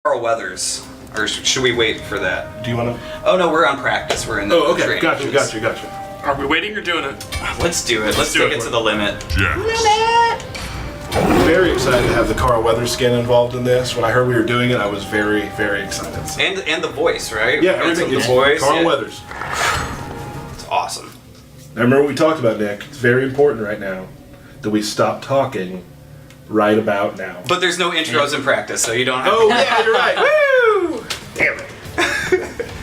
Carl Weathers, or should we wait for that? Do you want to? Oh no, we're on practice. We're in the okay. training. Gotcha. Are we waiting or doing it? Let's do it. Let's take it to the limit. I'm very excited to have the Carl Weathers skin involved in this. When I heard we were doing it, I was very, very excited. And the voice, right? Yeah, everything. The voice. Carl Weathers. It's awesome. I remember what we talked about, Nick. It's very important right now that we stop talking right about now. But there's no intros in practice, so you don't have Oh, yeah, you're right. Woo! Damn it.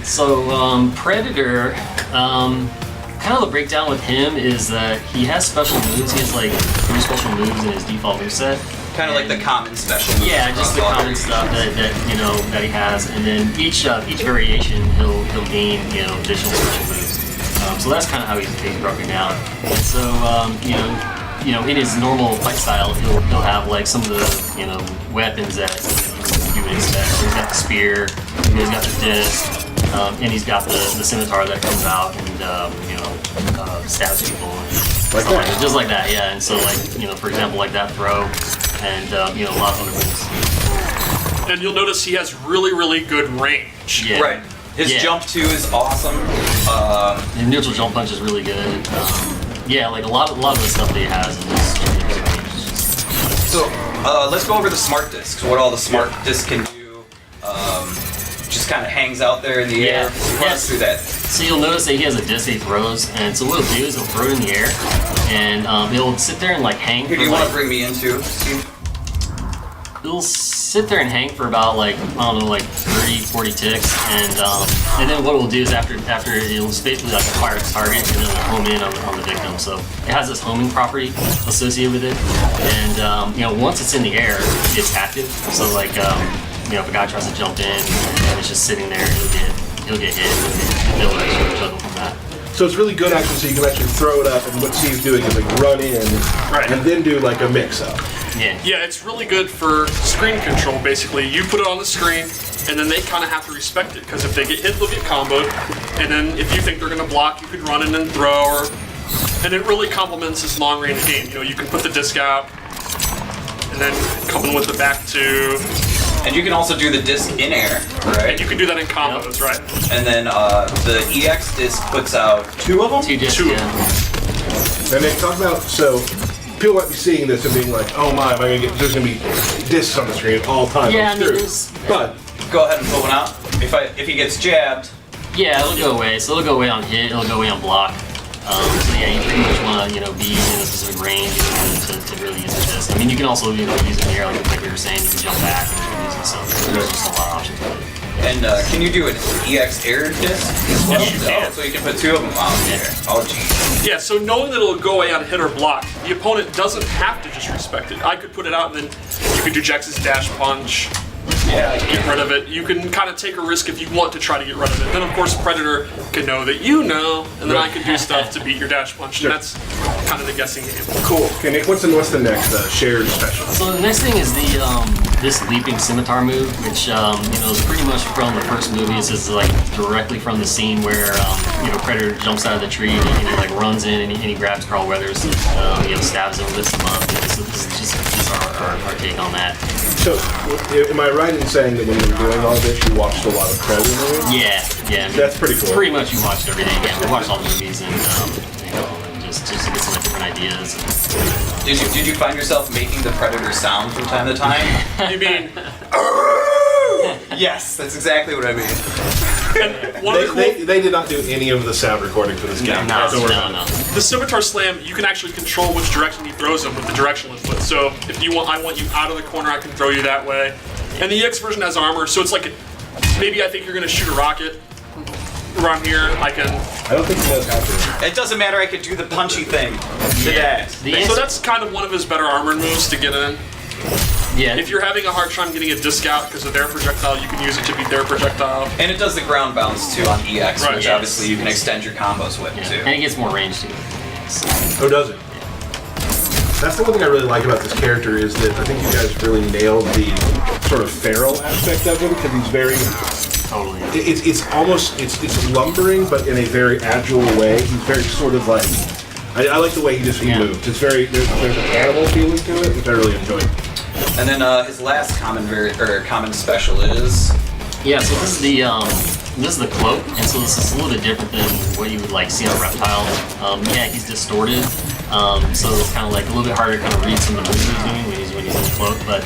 So, Predator, kind of the breakdown with him is that he has special moves. He has like 3 special moves in his default moveset. kind of like the common special moves. Yeah, just the common stuff that he has, and then each variation he'll gain additional special moves. So that's kind of how he's broken down. And so in his normal fight style, he'll have like some of the weapons that you would expect. So he's got the spear, he's got the disc, and he's got the scimitar that comes out and stabs people. Like that. Just like that, yeah. And so for example, like that throw, and a lot of other things. And you'll notice he has really, really good range. Yeah. Right. His jump too is awesome. And neutral jump punch is really good. Like a lot of the stuff that he has is really good range. So let's go over the smart discs. What all the smart discs can do. Just kind of hangs out there in the air. Run through that. So you'll notice that he has a disc that he throws, and so what he'll do is he'll throw it in the air, and he'll sit there and hang. Here, do you want to bring me into, Steve? He'll sit there and hang for about 30, 40 ticks, and then what we'll do is after it'll basically fire its target and then it'll home in on the victim. So it has this homing property associated with it, and once it's in the air, it's active. So if a guy tries to jump in and it's just sitting there, he'll get hit. He'll juggle from that. So it's really good actually, so you can actually throw it up, and what Steve's doing is run in, and then do a mix-up. Yeah, it's really good for screen control, basically. You put it on the screen, and then they kind of have to respect it, because if they get hit, they'll get comboed, and then if you think they're going to block, you can run in and throw, and it really complements this long-range game. You can put the disc out, and then come in with the back two. And you can also do the disc in air, right? And you can do that in combos, right? And then the EX disc puts out 2 of them? 2 discs, Two. yeah. And then talk about, so people might be seeing this and being like, oh my, there's going to be discs on the screen all the time. Yeah, But go ahead and pull one out. If he gets jabbed. Yeah, it'll go away. So it'll go away on hit, it'll go away on block. You pretty much want to be in a specific range to really use the disc. I mean, you can also use it in the air, like we were saying, you can jump back and use it. So there's just a lot of options with it. And can you do an EX air disc as well? Yes, you can. So you can put 2 of them on there. Oh, geez. Yeah, so knowing that it'll go away on hit or block, the opponent doesn't have to just respect it. I could put it out and then you could do Jex's dash punch. Yeah. Get rid of it. You can kind of take a risk if you want to try to get rid of it. Then, of course, Predator can know that you know, and then I can do stuff to beat your dash punch. Sure. And that's kind of the guessing game. cool. Okay, Nick, what's the next shared special? So the next thing is this leaping scimitar move, which is pretty much from the first movie. It's just directly from the scene where Predator jumps out of the tree and he runs in and he grabs Carl Weathers, stabs him, lifts him up. So this is just our take on that. So, am I right in saying that when you were doing all this, you watched a lot of Predator movies? Yeah. That's pretty cool. Pretty much, you watched everything. Yeah, we watched all the movies and just to get some different ideas. Did you find yourself making the Predator sound from time to time? You mean, Yes, that's exactly what I mean. and one of the cool, They did not do any of the sound recording for this game. No. the scimitar slam, you can actually control which direction he throws them with the directional input. So if I want you out of the corner, I can throw you that way. And the EX version has armor, so it's maybe I think you're going to shoot a rocket around here. I don't think he knows how to. It doesn't matter, I could do the punchy thing. So that's kind of one of his better armored moves to get in. Yeah. If you're having a hard time getting a disc out because of their projectile, you can use it to beat their projectile. And it does the ground bounce too on EX, Right, which yes. obviously you can extend your combos with too. And it gets more range too. Oh, does it? That's the one thing I really like about this character is that I think you guys really nailed the sort of feral aspect of him because he's very. Totally. It's almost lumbering, but in a very agile way. He's very sort of I like the way he moves. It's very there's an animal feeling to it, which I really enjoyed. And then his last common special is. Yeah, so this is the cloak, and so this is a little bit different than what you would like see on Reptile. Yeah, he's distorted, so it's kind of like a little bit harder to kind of read some of the moves he's doing when he's in the cloak. But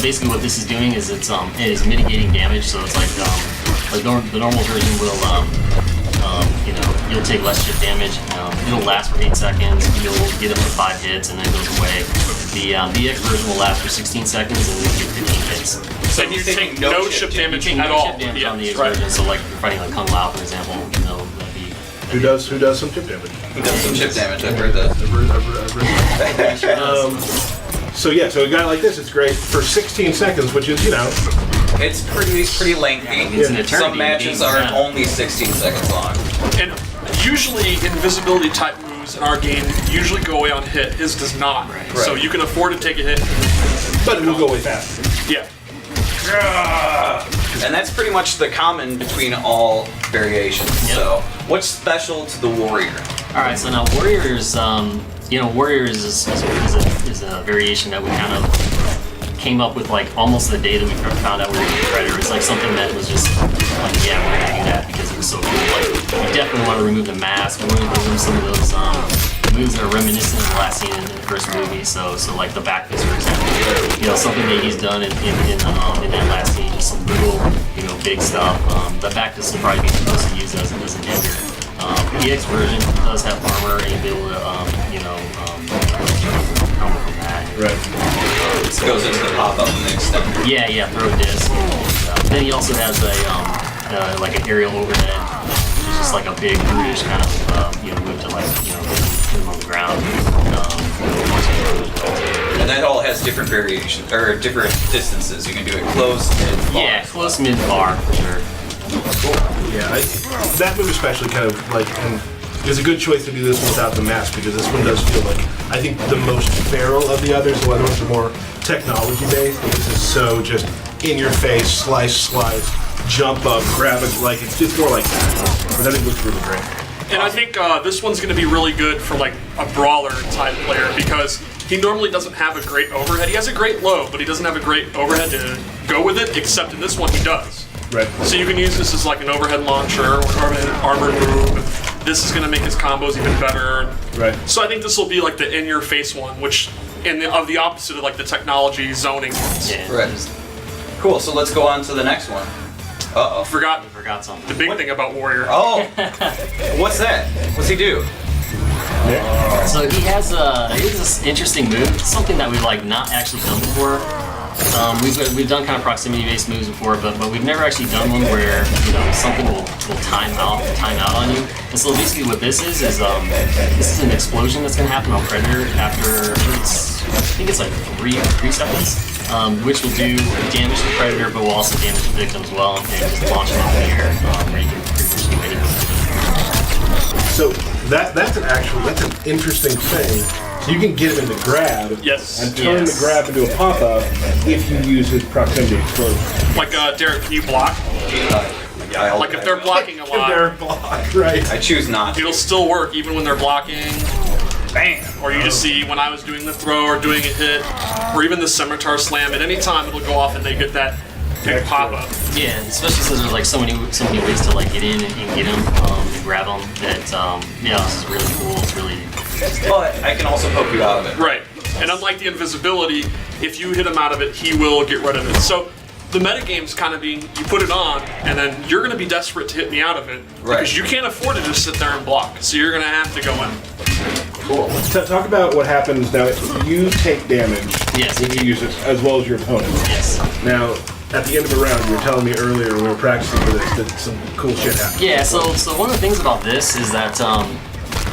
basically what this is doing is it is mitigating damage. So it's like the normal version will you'll take less chip damage. It'll last for 8 seconds. You'll get up to 5 hits and then it goes away. The EX version will last for 16 seconds and then you get 15 hits. So you take no chip damage You take at no all. chip damage Yeah, on the EX right. version. So like if you're fighting like Kung Lao, for example, that'd be. Who does some chip damage? Who does some chip damage? I've heard that. So yeah, so a guy like this, it's great for 16 seconds, which is It's pretty lengthy. It's an eternity Some matches game, are yeah. only 16 seconds long. And usually invisibility type moves in our game usually go away on hit. His does not. Right. So Right. you can afford to take a hit. but it will go way faster. Yeah. And that's pretty much the common between all variations. Yep. So, what's special to the warrior? All right, so now Warriors, Warriors is a variation that we kind of came up with like almost the day that we found out we were doing Predator. It's like something that was just like, yeah, we're gonna do that because it was so cool. Like, we definitely want to remove the mask. We want to remove some of those moves that are reminiscent of the last scene in the first movie. So like the back fist, for example, something that he's done in that last scene, just some brutal, big stuff. The back fist will probably be supposed to use as a ninja. The EX version does have armor and you'll be able to, counter from that. Right. It goes into the pop-up and the extender. Yeah, throw a disc. Then he also has a like an aerial overhead, which is just like a big brutish kind of move to like hit him on the ground. And that all has different variations, or different distances. You can do it close, mid, far. Yeah, close, mid, far for sure. Yeah, that move especially kind of like, and it's a good choice to do this one without the mask because this one does feel like, I think, the most feral of the others. The other ones are more technology based, and this is so just in your face, slice, jump up, grab it, like it's just more like that. But I think it looks really great. And I think this one's going to be really good for like a brawler type player because he normally doesn't have a great overhead. He has a great low, but he doesn't have a great overhead to go with it, except in this one he does. Right. So you can use this as like an overhead launcher or an armored move. This is going to make his combos even better. Right. So I think this will be like the in-your-face one, which of the opposite of like the technology zoning ones. Yeah, Right. Cool, so let's go on to the next one. Uh-oh. Forgot forgot something. the big thing about Warrior. Oh! What's that? What's he do? So he has this interesting move, something that we've like not actually done before. We've done kind of proximity-based moves before, but we've never actually done one where something will time out on you. And so basically what this is this is an explosion that's going to happen on Predator after I think it's like three seconds, which will do damage to the Predator, but will also damage the victim as well, and just launch them up in the air where you can pretty much do anything. So that's an interesting thing. So you can get him into grab Yes. and turn Yes. the grab into a pop-up if you use his proximity explosion. Like Derek, can you block? Yeah, Like if they're blocking a If lot, they're blocked, right. I choose not to. it'll still work even when they're blocking. Bam! Or you just see when I was doing the throw or doing a hit, or even the scimitar slam. At any time it'll go off and they get that big Extra. pop up. Yeah, especially since there's like so many ways to like get in and get him and grab him. That this is really cool. It's really But I can also poke you out of it. Right. And unlike the invisibility, if you hit him out of it, he will get rid of it. So the metagame's kind of being, you put it on, and then you're going to be desperate to hit me out of it. Right. Because you can't afford to just sit there and block. So you're going to have to go in. Cool. Talk about what happens now. You take damage Yes. when you use it, as well as your opponent. yes. Now, at the end of a round, you were telling me earlier when we were practicing for this that some cool shit happened. Yeah. So one of the things about this is that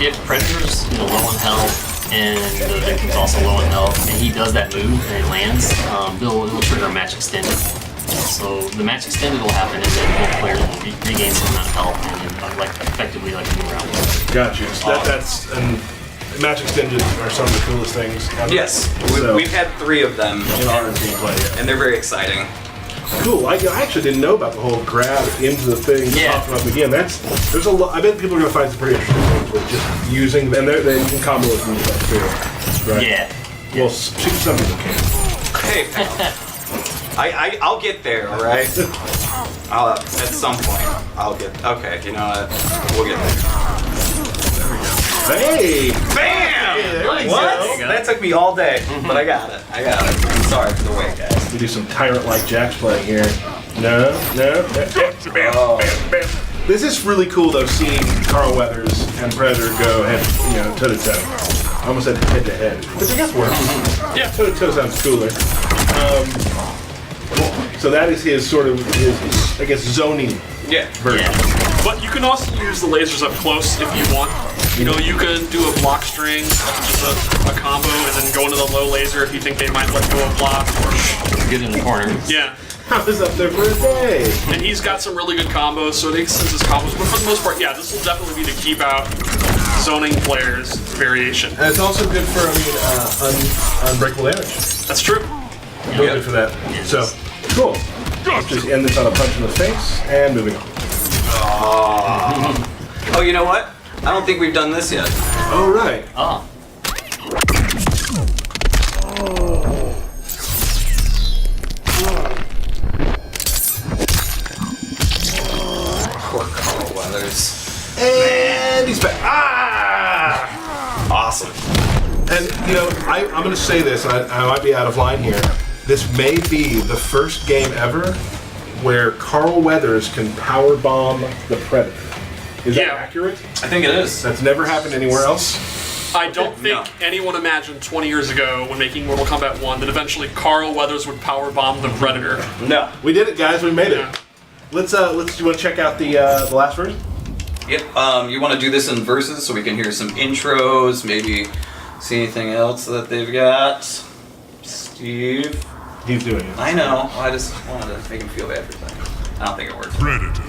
if Predator's low on health and the victim's also low on health, and he does that move and it lands, it'll trigger a match extended. So the match extended will happen, and then both players will regain some amount of health, and then like effectively like a new round. Gotcha. So that's and match extended are some of the coolest things ever. Yes, So, we've had 3 of them, in our gameplay. Yeah. and they're very exciting. Cool. I actually didn't know about the whole grab into the thing, Yeah. pop them up again. There's a lot. I bet people are gonna find some pretty interesting things with just using, and they can combo with moves like too. Right. Yeah. Well, some people can. Hey, pal. I'll get there, all right? At some point, I'll get. Okay, you know what? We'll get there. Hey! Bam! Hey, there we What? go. That took me all day, but I got it. I'm sorry for the wait, guys. We do some tyrant-like Jack's playing here. No. Bam, Oh. bam, bam. This is really cool though, seeing Carl Weathers and Predator go toe to toe. I almost said head to head, which I guess works. Yeah. Toe to toe sounds cooler. So that is his sort of his I guess zoning Yeah. version. Yeah. But you can also use the lasers up close if you want. You know, you can do a block string, just a combo, and then go into the low laser if you think they might let go of block. Get in the corner. Yeah. I was up there for a day. And he's got some really good combos, so he sends his combos. But for the most part, yeah, this will definitely be to keep out zoning players' variation. And it's also good for unbreakable damage. That's true. Really good for that. So cool. Let's just end this on a punch in the face and moving on. Oh, you know what? I don't think we've done this yet. All right. Oh. Poor Carl Weathers. And he's back. Ah! Awesome. And you know, I'm going to say this, and I might be out of line here. This may be the first game ever where Carl Weathers can power bomb the Predator. Is that Yeah. accurate? I think it is. That's never happened anywhere else. I don't think No. anyone imagined 20 years ago when making Mortal Kombat 1 that eventually Carl Weathers would power bomb the Predator. No. We did it, guys. We made it. Yeah. Let's. You want to check out the last version? Yep. You want to do this in verses so we can hear some intros, maybe see anything else that they've got. Steve. He's doing it. I know. I just wanted to make him feel bad for a second. I don't think it worked. Predator.